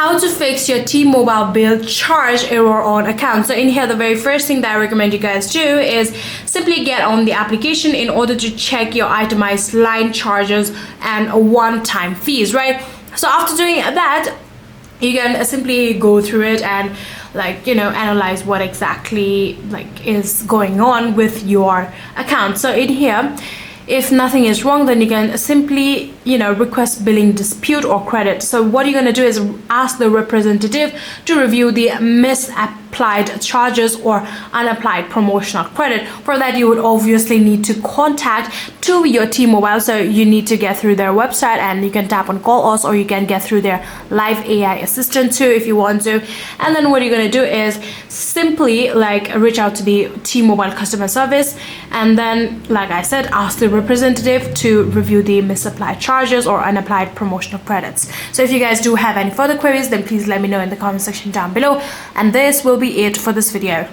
how to fix your T-Mobile bill charge error on account. So in here, the very first thing that I recommend you guys do is simply get on the application in order to check your itemized line charges and one-time fees, right? So after doing that, you can simply go through it and analyze what exactly is going on with your account. So in here, if nothing is wrong, then you can simply request billing dispute or credit. So what you're going to do is ask the representative to review the misapplied charges or unapplied promotional credit. For that, you would obviously need to contact to your T-Mobile. So you need to get through their website and you can tap on call us, or you can get through their live AI assistant too if you want to. And then what you're going to do is simply reach out to the T-Mobile customer service, and then like I said, ask the representative to review the misapplied charges or unapplied promotional credits. So if you guys do have any further queries, then please let me know in the comment section down below, and this will be it for this video.